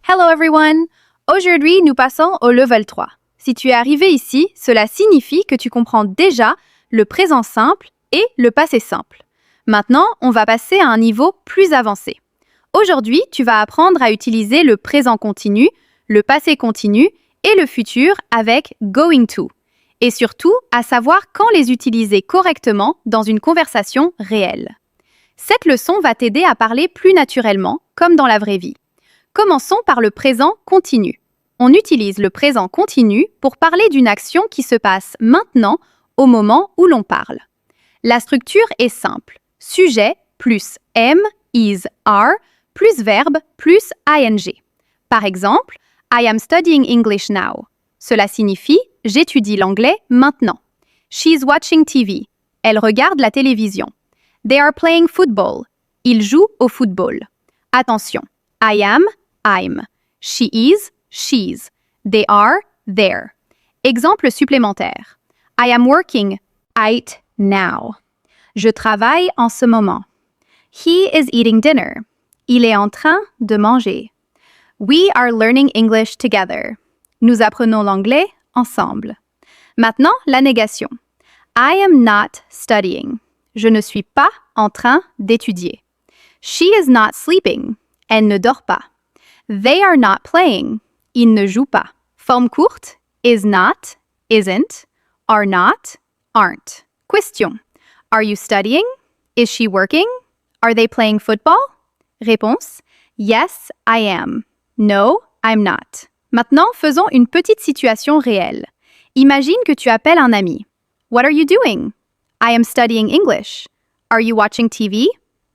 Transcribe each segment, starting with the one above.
Hello everyone! Aujourd'hui, nous passons au level 3. Si tu es arrivé ici, cela signifie que tu comprends déjà le présent simple et le passé simple. Maintenant, on va passer à un niveau plus avancé. Aujourd'hui, tu vas apprendre à utiliser le présent continu, le passé continu et le futur avec going to. Et surtout, à savoir quand les utiliser correctement dans une conversation réelle. Cette leçon va t'aider à parler plus naturellement, comme dans la vraie vie. Commençons par le présent continu. On utilise le présent continu pour parler d'une action qui se passe maintenant, au moment où l'on parle. La structure est simple. Sujet plus am, is, are, plus verbe plus ing. Par exemple, I am studying English now. Cela signifie j'étudie l'anglais maintenant. She's watching TV. Elle regarde la télévision. They are playing football. Ils jouent au football. Attention. I am, I'm. She is, she's. They are, they're. Exemple supplémentaire. I am working right now. Je travaille en ce moment. He is eating dinner. Il est en train de manger. We are learning English together. Nous apprenons l'anglais ensemble. Maintenant, la négation. I am not studying. Je ne suis pas en train d'étudier. She is not sleeping. Elle ne dort pas. They are not playing. Ils ne jouent pas. Forme courte, is not, isn't, are not, aren't. Question. Are you studying? Is she working? Are they playing football? Réponse. Yes, I am. No, I'm not. Maintenant, faisons une petite situation réelle. Imagine que tu appelles un ami. What are you doing? I am studying English. Are you watching TV?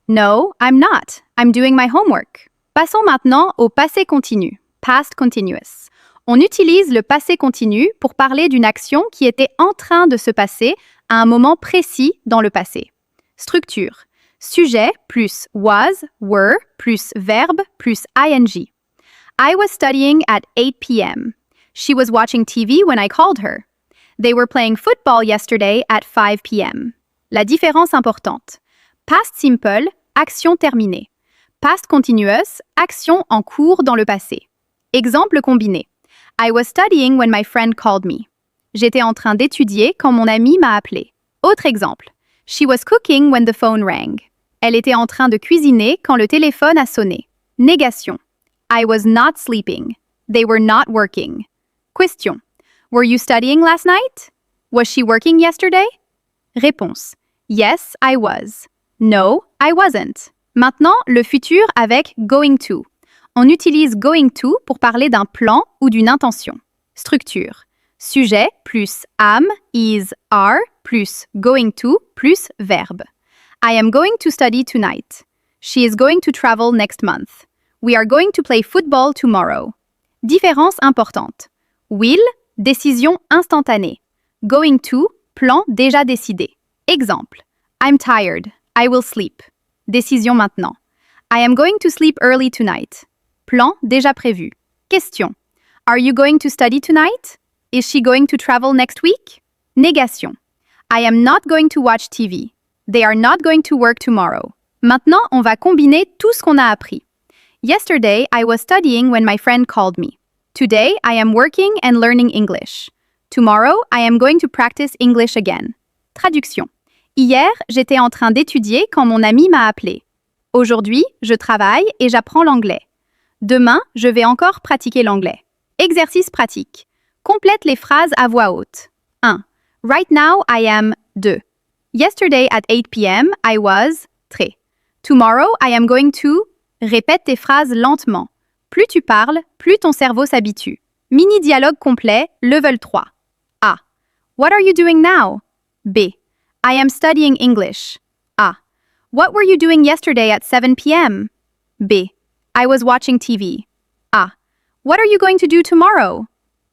No, I'm not. I'm doing my homework. Passons maintenant au passé continu, past continuous. On utilise le passé continu pour parler d'une action qui était en train de se passer à un moment précis dans le passé. Structure. Sujet plus was, were, plus verbe, plus ing. I was studying at 8 p.m. She was watching TV when I called her. They were playing football yesterday at 5 p.m. La différence importante. Past simple, action terminée. Past continuous, action en cours dans le passé. Exemple combiné. I was studying when my friend called me. J'étais en train d'étudier quand mon ami m'a appelé. Autre exemple. She was cooking when the phone rang. Elle était en train de cuisiner quand le téléphone a sonné. Négation. I was not sleeping. They were not working. Question. Were you studying last night? Was she working yesterday? Réponse. Yes, I was. No, I wasn't. Maintenant, le futur avec going to. On utilise going to pour parler d'un plan ou d'une intention. Structure. Sujet plus am, is, are, plus going to, plus verbe. I am going to study tonight. She is going to travel next month. We are going to play football tomorrow. Différence importante. Will, décision instantanée. Going to, plan déjà décidé. Exemple. I'm tired. I will sleep. Décision maintenant. I am going to sleep early tonight. Plan déjà prévu. Question. Are you going to study tonight? Is she going to travel next week? Négation. I am not going to watch TV. They are not going to work tomorrow. Maintenant, on va combiner tout ce qu'on a appris. Yesterday, I was studying when my friend called me. Today, I am working and learning English. Tomorrow, I am going to practice English again. Traduction. Hier, j'étais en train d'étudier quand mon ami m'a appelé. Aujourd'hui, je travaille et j'apprends l'anglais. Demain, je vais encore pratiquer l'anglais. Exercice pratique. Complète les phrases à voix haute. 1. Right now, I am 2. Yesterday at 8 p.m., I was 3. Tomorrow, I am going to. Répète tes phrases lentement. Plus tu parles, plus ton cerveau s'habitue. Mini-dialogue complet, level 3. A. What are you doing now? B. I am studying English. A. What were you doing yesterday at 7 p.m.? B. I was watching TV. A. What are you going to do tomorrow?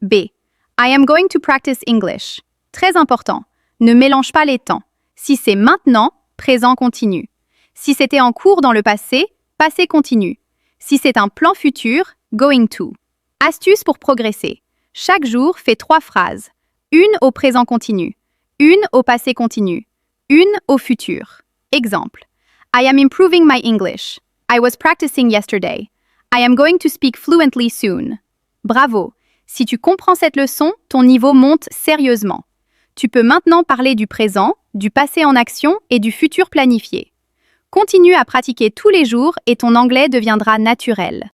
B. I am going to practice English. Très important, ne mélange pas les temps. Si c'est maintenant, présent continu. Si c'était en cours dans le passé, passé continu. Si c'est un plan futur, going to. Astuce pour progresser. Chaque jour, fais 3 phrases. Une au présent continu. Une au passé continu. Une au futur. Exemple. I am improving my English. I was practicing yesterday. I am going to speak fluently soon. Bravo! Si tu comprends cette leçon, ton niveau monte sérieusement. Tu peux maintenant parler du présent, du passé en action et du futur planifié. Continue à pratiquer tous les jours et ton anglais deviendra naturel.